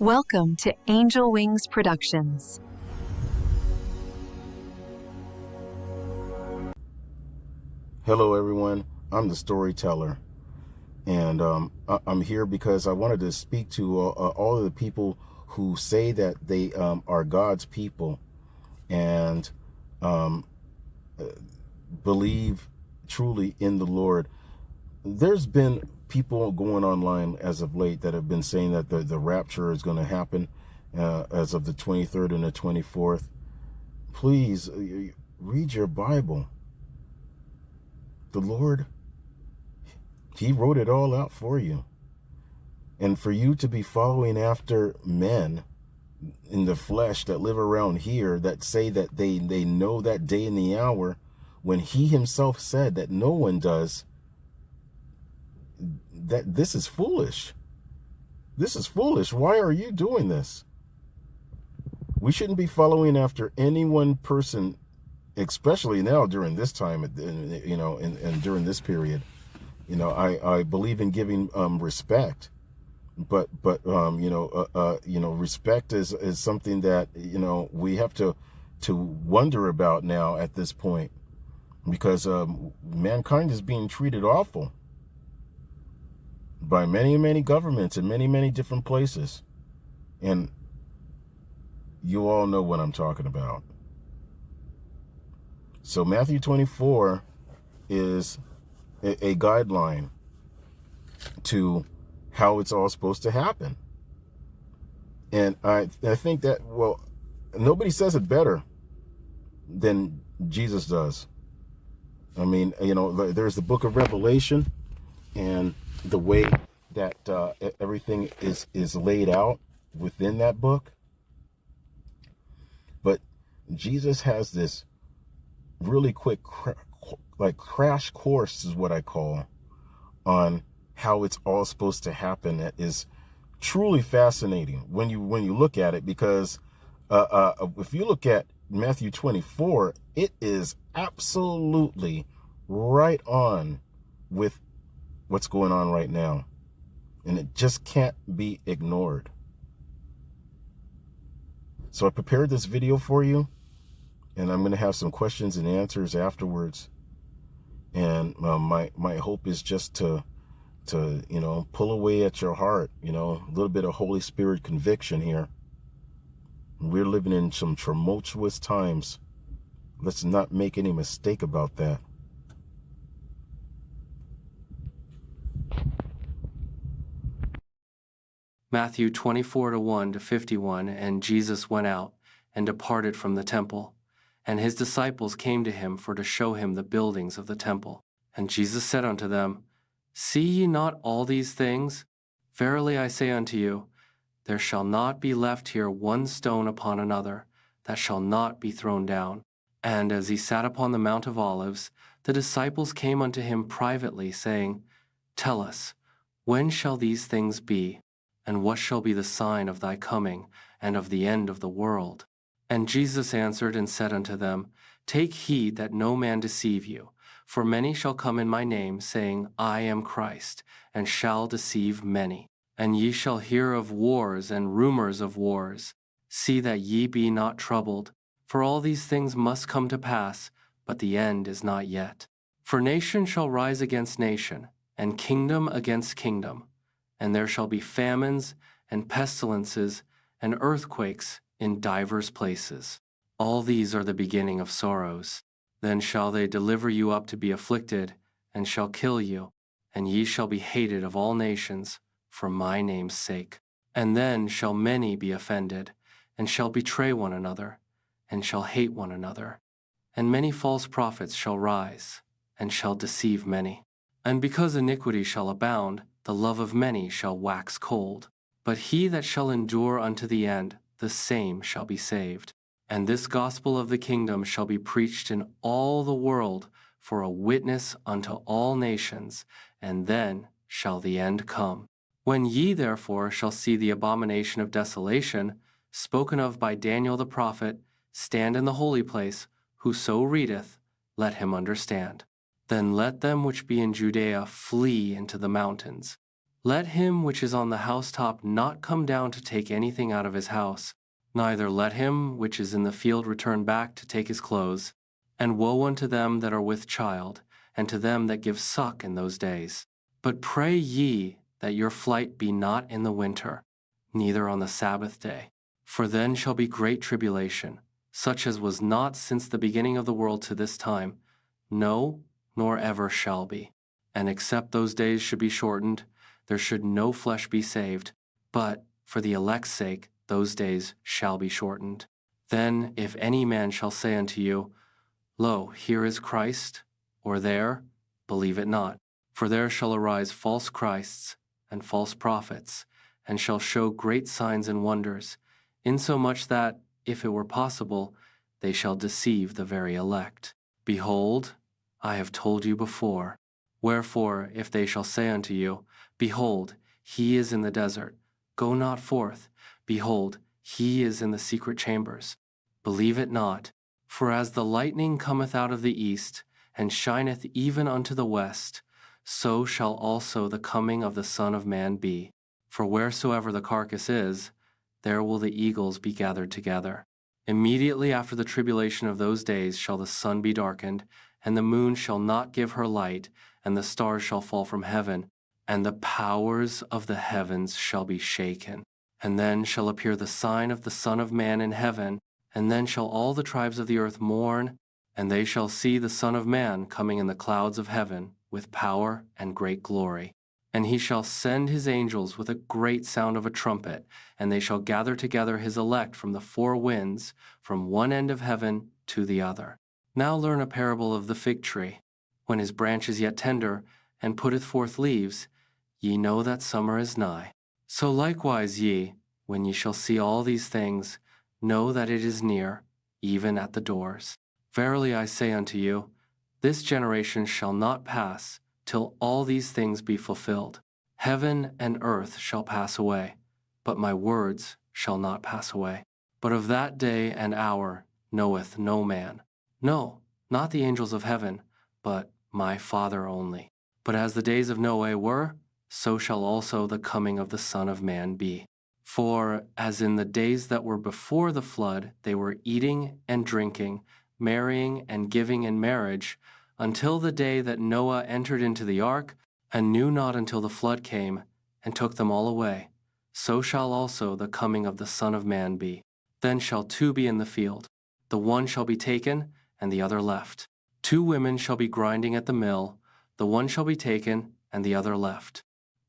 Welcome to Angel Wings Productions. Hello everyone, I'm the storyteller, and I'm here because I wanted to speak to all of the people who say that they are God's people and believe truly in the Lord. There's been people going online as of late that have been saying that the rapture is going to happen as of the 23rd and the 24th. Please read your Bible. The Lord, He wrote it all out for you. And for you to be following after men in the flesh that live around here that say that they know that day and the hour, when He Himself said that no one does, that this is foolish. This is foolish. Why are you doing this? We shouldn't be following after any one person, especially now during this time, and during this period. I believe in giving respect, but respect is something that we have to wonder about now at this point, because mankind is being treated awful by many governments in many different places, and you all know what I'm talking about. So Matthew 24 is a guideline to how it's all supposed to happen. And I think that, well, nobody says it better than Jesus does. I mean, there's the book of Revelation, and the way that everything is laid out within that book. But Jesus has this really quick crash course, is what I call, on how it's all supposed to happen. That is truly fascinating when you look at it, because if you look at Matthew 24, it is absolutely right on with what's going on right now, and it just can't be ignored. So I prepared this video for you, and I'm going to have some questions and answers afterwards. And my hope is just to pull away at your heart, a little bit of Holy Spirit conviction here. We're living in some tumultuous times. Let's not make any mistake about that. Matthew 24:1-51. And Jesus went out and departed from the temple, and his disciples came to him for to show him the buildings of the temple. And Jesus said unto them, See ye not all these things? Verily I say unto you, there shall not be left here one stone upon another that shall not be thrown down. And as he sat upon the Mount of Olives, the disciples came unto him privately, saying, Tell us, when shall these things be? And what shall be the sign of thy coming, and of the end of the world? And Jesus answered and said unto them, Take heed that no man deceive you. For many shall come in my name, saying, I am Christ, and shall deceive many. And ye shall hear of wars and rumors of wars. See that ye be not troubled, for all these things must come to pass, but the end is not yet. For nation shall rise against nation, and kingdom against kingdom. And there shall be famines, and pestilences, and earthquakes in divers places. All these are the beginning of sorrows. Then shall they deliver you up to be afflicted, and shall kill you, and ye shall be hated of all nations for my name's sake. And then shall many be offended, and shall betray one another, and shall hate one another. And many false prophets shall rise, and shall deceive many. And because iniquity shall abound, the love of many shall wax cold. But he that shall endure unto the end, the same shall be saved. And this gospel of the kingdom shall be preached in all the world for a witness unto all nations, and then shall the end come. When ye therefore shall see the abomination of desolation, spoken of by Daniel the prophet, stand in the holy place, whoso readeth, let him understand. Then let them which be in Judea flee into the mountains. Let him which is on the housetop not come down to take anything out of his house, neither let him which is in the field return back to take his clothes. And woe unto them that are with child, and to them that give suck in those days. But pray ye that your flight be not in the winter, neither on the Sabbath day. For then shall be great tribulation, such as was not since the beginning of the world to this time, no, nor ever shall be. And except those days should be shortened, there should no flesh be saved. But for the elect's sake, those days shall be shortened. Then if any man shall say unto you, Lo, here is Christ, or there, believe it not. For there shall arise false Christs and false prophets, and shall show great signs and wonders, insomuch that, if it were possible, they shall deceive the very elect. Behold, I have told you before. Wherefore, if they shall say unto you, Behold, he is in the desert, go not forth. Behold, he is in the secret chambers. Believe it not. For as the lightning cometh out of the east, and shineth even unto the west, so shall also the coming of the Son of Man be. For wheresoever the carcass is, there will the eagles be gathered together. Immediately after the tribulation of those days shall the sun be darkened, and the moon shall not give her light, and the stars shall fall from heaven, and the powers of the heavens shall be shaken. And then shall appear the sign of the Son of Man in heaven, and then shall all the tribes of the earth mourn, and they shall see the Son of Man coming in the clouds of heaven with power and great glory. And he shall send his angels with a great sound of a trumpet, and they shall gather together his elect from the four winds, from one end of heaven to the other. Now learn a parable of the fig tree. When his branch is yet tender, and putteth forth leaves, ye know that summer is nigh. So likewise ye, when ye shall see all these things, know that it is near, even at the doors. Verily I say unto you, this generation shall not pass till all these things be fulfilled. Heaven and earth shall pass away, but my words shall not pass away. But of that day and hour knoweth no man, no, not the angels of heaven, but my Father only. But as the days of Noe were, so shall also the coming of the Son of Man be. For as in the days that were before the flood, they were eating and drinking, marrying and giving in marriage, until the day that Noah entered into the ark, and knew not until the flood came, and took them all away, so shall also the coming of the Son of Man be. Then shall two be in the field, the one shall be taken, and the other left. Two women shall be grinding at the mill, the one shall be taken, and the other left.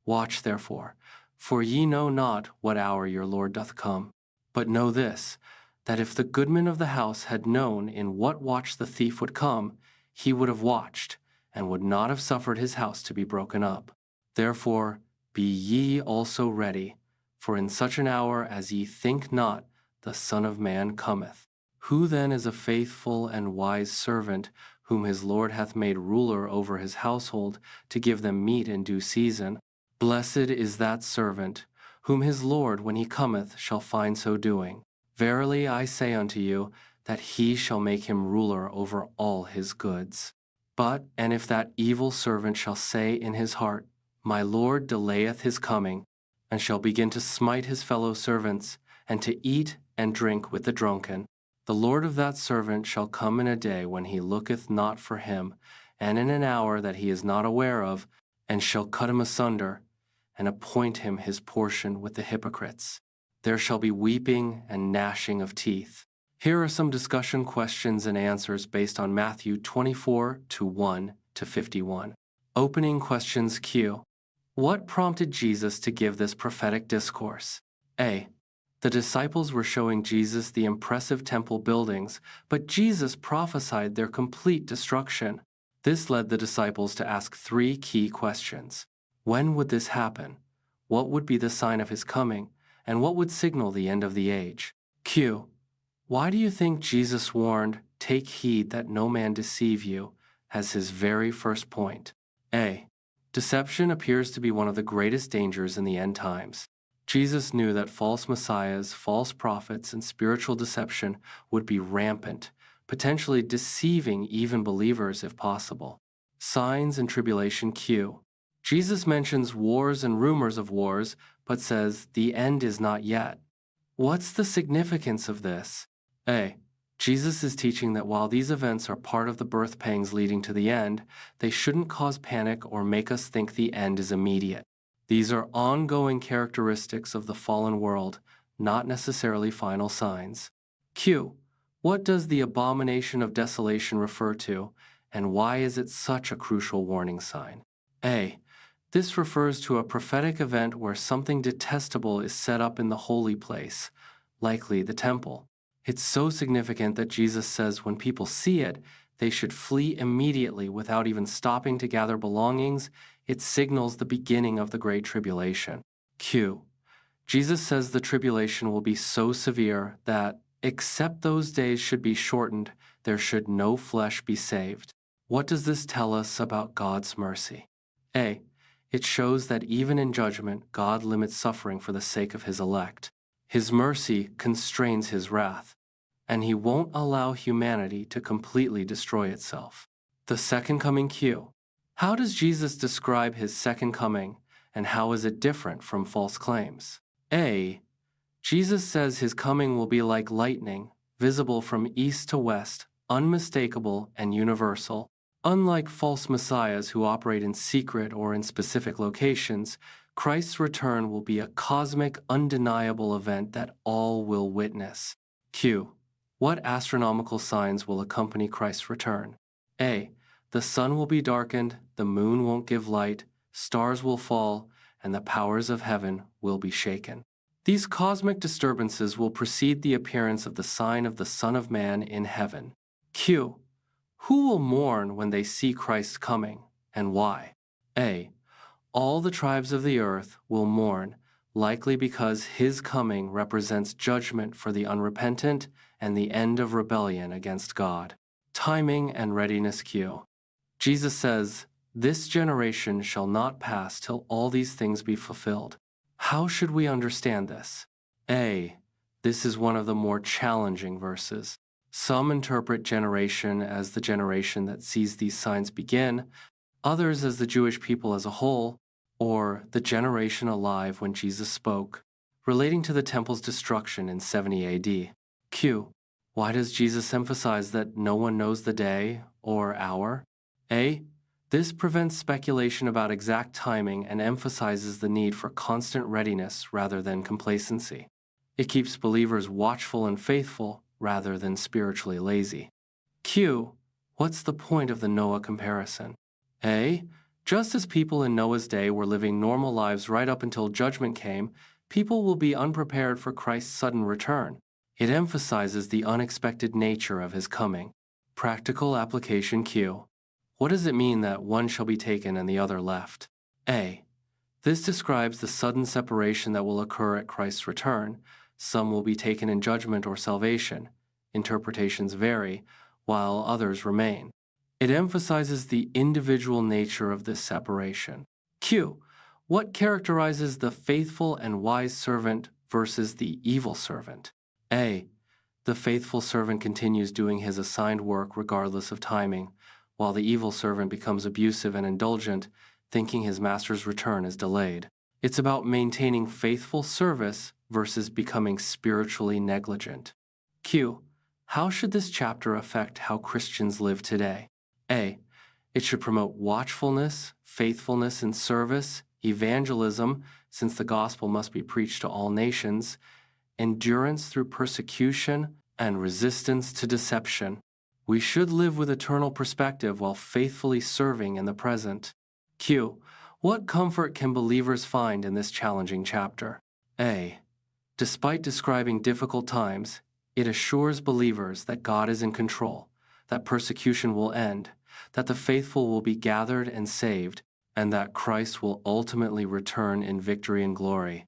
Watch therefore, for ye know not what hour your Lord doth come. But know this, that if the goodman of the house had known in what watch the thief would come, he would have watched, and would not have suffered his house to be broken up. Therefore be ye also ready, for in such an hour as ye think not, the Son of Man cometh. Who then is a faithful and wise servant, whom his Lord hath made ruler over his household, to give them meat in due season? Blessed is that servant, whom his Lord, when he cometh, shall find so doing. Verily I say unto you, that he shall make him ruler over all his goods. And if that evil servant shall say in his heart, My Lord delayeth his coming, and shall begin to smite his fellow servants, and to eat and drink with the drunken, the Lord of that servant shall come in a day when he looketh not for him, and in an hour that he is not aware of, and shall cut him asunder, and appoint him his portion with the hypocrites. There shall be weeping and gnashing of teeth. Here are some discussion questions and answers based on Matthew 24 to 1 to 51. Opening questions Q. What prompted Jesus to give this prophetic discourse? A. The disciples were showing Jesus the impressive temple buildings, but Jesus prophesied their complete destruction. This led the disciples to ask three key questions. When would this happen? What would be the sign of his coming? And what would signal the end of the age? Q. Why do you think Jesus warned, Take heed that no man deceive you, as his very first point? A. Deception appears to be one of the greatest dangers in the end times. Jesus knew that false messiahs, false prophets, and spiritual deception would be rampant, potentially deceiving even believers if possible. Signs and tribulation Q. Jesus mentions wars and rumors of wars, but says the end is not yet. What's the significance of this? A. Jesus is teaching that while these events are part of the birth pangs leading to the end, they shouldn't cause panic or make us think the end is immediate. These are ongoing characteristics of the fallen world, not necessarily final signs. Q. What does the abomination of desolation refer to, and why is it such a crucial warning sign? A. This refers to a prophetic event where something detestable is set up in the holy place, likely the temple. It's so significant that Jesus says when people see it, they should flee immediately without even stopping to gather belongings. It signals the beginning of the Great Tribulation. Q. Jesus says the tribulation will be so severe that, except those days should be shortened, there should no flesh be saved. What does this tell us about God's mercy? A. It shows that even in judgment, God limits suffering for the sake of his elect. His mercy constrains his wrath, and he won't allow humanity to completely destroy itself. The second coming. Q. How does Jesus describe his second coming, and how is it different from false claims? A. Jesus says his coming will be like lightning, visible from east to west, unmistakable and universal. Unlike false messiahs who operate in secret or in specific locations, Christ's return will be a cosmic, undeniable event that all will witness. Q. What astronomical signs will accompany Christ's return? A. The sun will be darkened, the moon won't give light, stars will fall, and the powers of heaven will be shaken. These cosmic disturbances will precede the appearance of the sign of the Son of Man in heaven. Q. Who will mourn when they see Christ coming, and why? A. All the tribes of the earth will mourn, likely because his coming represents judgment for the unrepentant and the end of rebellion against God. Timing and readiness. Q. Jesus says, "This generation shall not pass till all these things be fulfilled." How should we understand this? A. This is one of the more challenging verses. Some interpret generation as the generation that sees these signs begin, others as the Jewish people as a whole, or the generation alive when Jesus spoke, relating to the temple's destruction in 70 AD. Q. Why does Jesus emphasize that no one knows the day or hour? A. This prevents speculation about exact timing and emphasizes the need for constant readiness rather than complacency. It keeps believers watchful and faithful rather than spiritually lazy. Q. What's the point of the Noah comparison? A. Just as people in Noah's day were living normal lives right up until judgment came, people will be unprepared for Christ's sudden return. It emphasizes the unexpected nature of his coming. Practical application. Q. What does it mean that one shall be taken and the other left? A. This describes the sudden separation that will occur at Christ's return. Some will be taken in judgment or salvation. Interpretations vary, while others remain. It emphasizes the individual nature of this separation. Q. What characterizes the faithful and wise servant versus the evil servant? A. The faithful servant continues doing his assigned work regardless of timing, while the evil servant becomes abusive and indulgent, thinking his master's return is delayed. It's about maintaining faithful service versus becoming spiritually negligent. Q. How should this chapter affect how Christians live today? A. It should promote watchfulness, faithfulness in service, evangelism, since the gospel must be preached to all nations, endurance through persecution, and resistance to deception. We should live with eternal perspective while faithfully serving in the present. Q. What comfort can believers find in this challenging chapter? A. Despite describing difficult times, it assures believers that God is in control, that persecution will end, that the faithful will be gathered and saved, and that Christ will ultimately return in victory and glory.